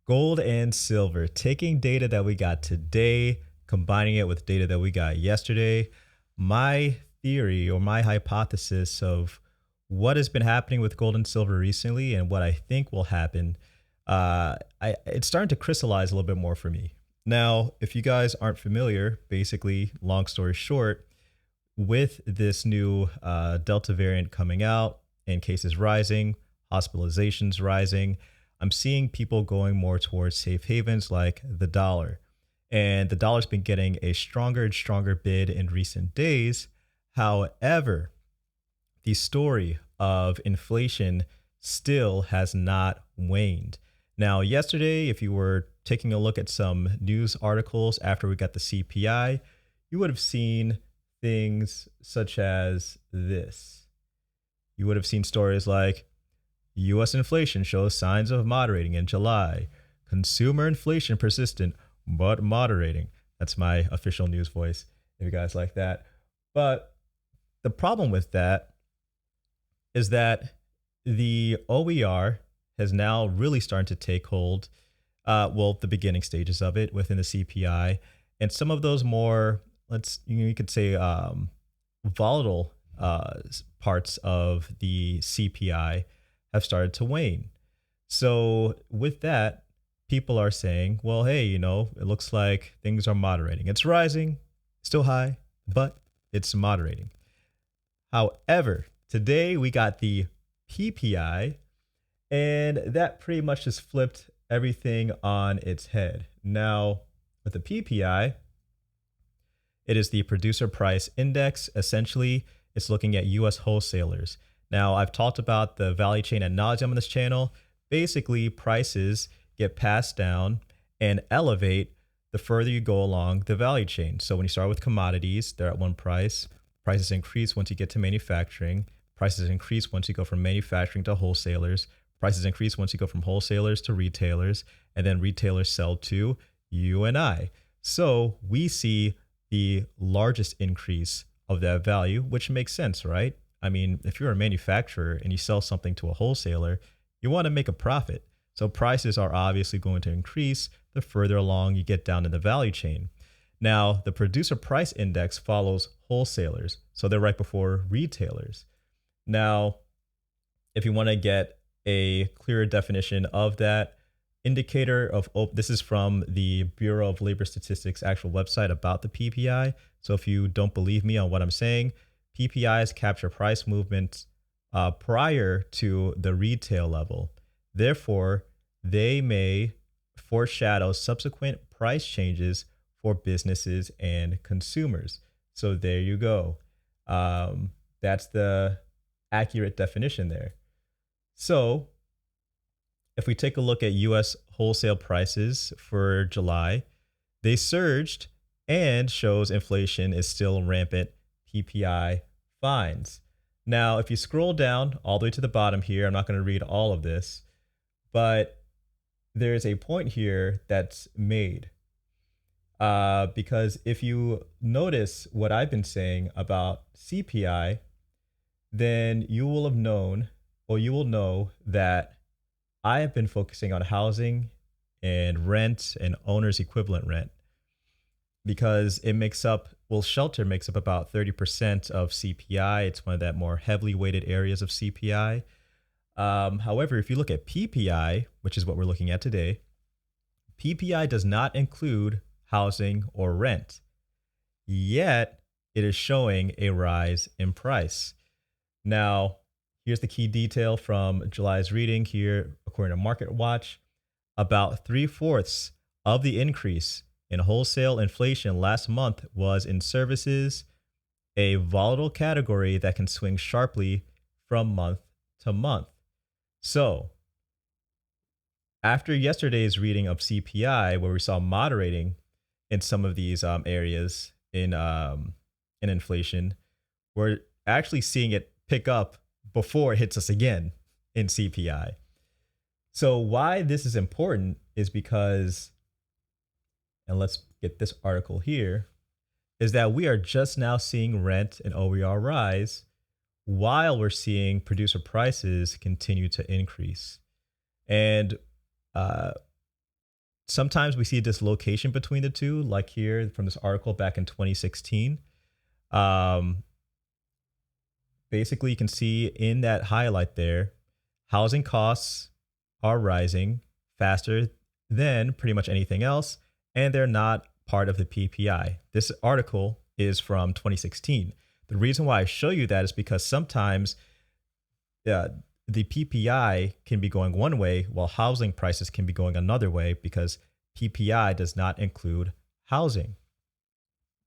Gold and silver, taking data that we got today, combining it with data that we got yesterday. My theory or my hypothesis of what has been happening with gold and silver recently and what I think will happen, it's starting to crystallize a little bit more for me. Now, if you guys aren't familiar, basically, long story short, with this new Delta variant coming out and cases rising, hospitalizations rising, I'm seeing people going more towards safe havens like the dollar. And the dollar's been getting a stronger and stronger bid in recent days. However, the story of inflation still has not waned. Now, yesterday, if you were taking a look at some news articles after we got the CPI, you would have seen things such as this. You would have seen stories like US inflation shows signs of moderating in July. Consumer inflation persistent but moderating. That's my official news voice, if you guys like that. But the problem with that is that the OER has now really started to take hold. The beginning stages of it within the CPI, and some of those more, you could say, volatile parts of the CPI have started to wane. So with that, people are saying, well, hey, it looks like things are moderating. It's rising, still high, but it's moderating. However, today we got the PPI, and that pretty much just flipped everything on its head. Now, with the PPI, it is the producer price index. Essentially, it's looking at US wholesalers. Now, I've talked about the value chain ad nauseum on this channel. Basically, prices get passed down and elevate the further you go along the value chain. So when you start with commodities, they're at one price. Prices increase once you get to manufacturing. Prices increase once you go from manufacturing to wholesalers. Prices increase once you go from wholesalers to retailers, and then retailers sell to you and I. So we see the largest increase of that value, which makes sense, right? I mean, if you're a manufacturer and you sell something to a wholesaler, you want to make a profit. So prices are obviously going to increase the further along you get down in the value chain. Now, the producer price index follows wholesalers, so they're right before retailers. Now, if you want to get a clearer definition of that indicator of, this is from the Bureau of Labor Statistics actual website about the PPI. So if you don't believe me on what I'm saying, PPIs capture price movements prior to the retail level. Therefore, they may foreshadow subsequent price changes for businesses and consumers. So there you go. That's the accurate definition there. So if we take a look at US wholesale prices for July, they surged and shows inflation is still rampant. PPI finds. Now, if you scroll down all the way to the bottom here, I'm not going to read all of this, but there's a point here that's made. Because if you notice what I've been saying about CPI, then you will have known, or you will know that I have been focusing on housing and rent and owner's equivalent rent because it makes up, shelter makes up about 30% of CPI. It's one of that more heavily weighted areas of CPI. However, if you look at PPI, which is what we're looking at today, PPI does not include housing or rent, yet it is showing a rise in price. Now, here's the key detail from July's reading here, according to Market Watch. About 3/4 of the increase in wholesale inflation last month was in services, a volatile category that can swing sharply from month to month. So, after yesterday's reading of CPI, where we saw moderating in some of these areas in inflation, we're actually seeing it pick up before it hits us again in CPI. So why this is important is because, and let's get this article here, is that we are just now seeing rent and OER rise while we're seeing producer prices continue to increase. And sometimes we see a dislocation between the two, like here from this article back in 2016. Um, Basically, you can see in that highlight there, housing costs are rising faster than pretty much anything else, and they're not part of the PPI. This article is from 2016. The reason why I show you that is because sometimes the PPI can be going one way while housing prices can be going another way because PPI does not include housing.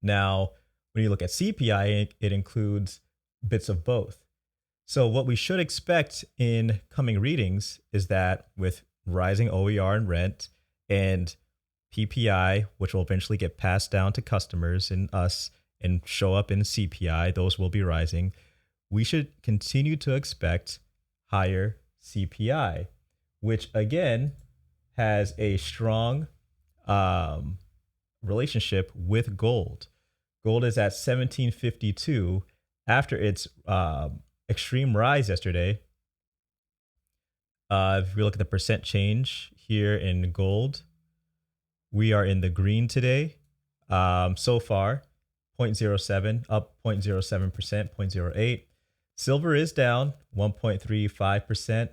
Now, when you look at CPI, it includes bits of both. So what we should expect in coming readings is that with rising OER and rent and PPI, which will eventually get passed down to customers and us and show up in CPI, those will be rising. We should continue to expect higher CPI, which again has a strong relationship with gold. Gold is at 1752 after its extreme rise yesterday. If we look at the percent change here in gold, we are in the green today. So far, 0.07, up 0.07%, 0.08. Silver is down 1.35%,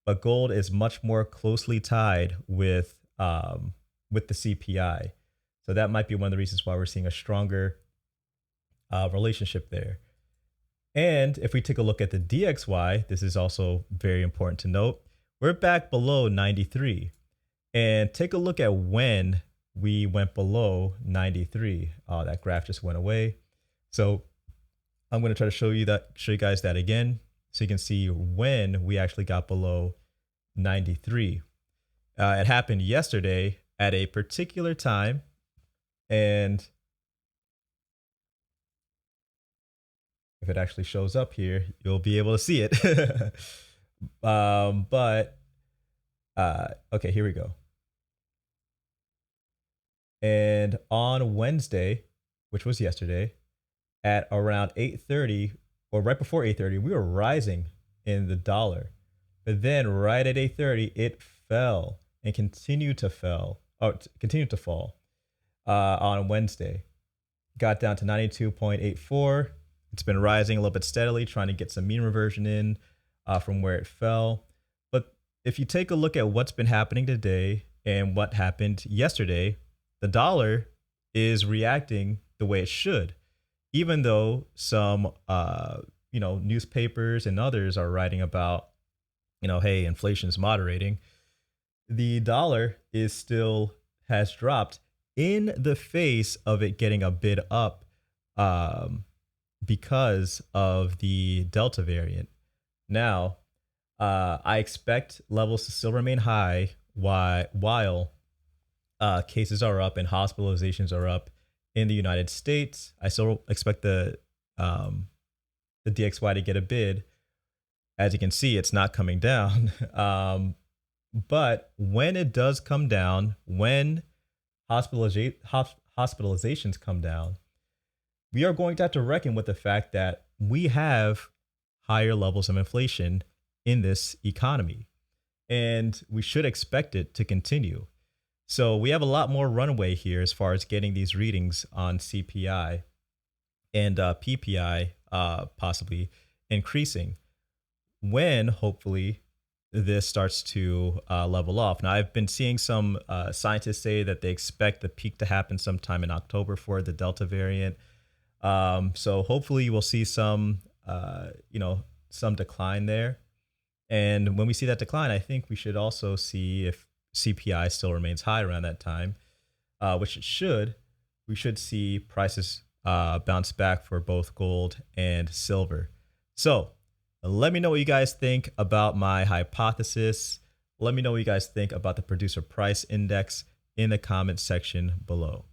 but gold is much more closely tied with the CPI. So that might be one of the reasons why we're seeing a stronger relationship there. And if we take a look at the DXY, this is also very important to note. We're back below 93. And take a look at when we went below 93. Oh, that graph just went away. So I'm going to try to show you guys that again, so you can see when we actually got below 93. It happened yesterday at a particular time, and if it actually shows up here, you'll be able to see it. Okay, here we go. And on Wednesday, which was yesterday, at around 8:30 or right before 8:30, we were rising in the dollar. But then right at 8:30, it fell and continued to fall on Wednesday. Got down to 92.84. It's been rising a little bit steadily, trying to get some mean reversion in from where it fell. But if you take a look at what's been happening today and what happened yesterday, the dollar is reacting the way it should, even though some newspapers and others are writing about, hey, inflation is moderating. The dollar has dropped in the face of it getting a bid up because of the Delta variant. Now, I expect levels to still remain high while cases are up and hospitalizations are up in the United States. I still expect the DXY to get a bid. As you can see, it's not coming down. But when it does come down, when hospitalizations come down, we are going to have to reckon with the fact that we have higher levels of inflation in this economy, and we should expect it to continue. So we have a lot more runway here as far as getting these readings on CPI and PPI possibly increasing when hopefully this starts to level off. Now, I've been seeing some scientists say that they expect the peak to happen sometime in October for the Delta variant. So hopefully we'll see some decline there. And when we see that decline, I think we should also see if CPI still remains high around that time, which it should. We should see prices bounce back for both gold and silver. So let me know what you guys think about my hypothesis. Let me know what you guys think about the producer price index in the comment section below.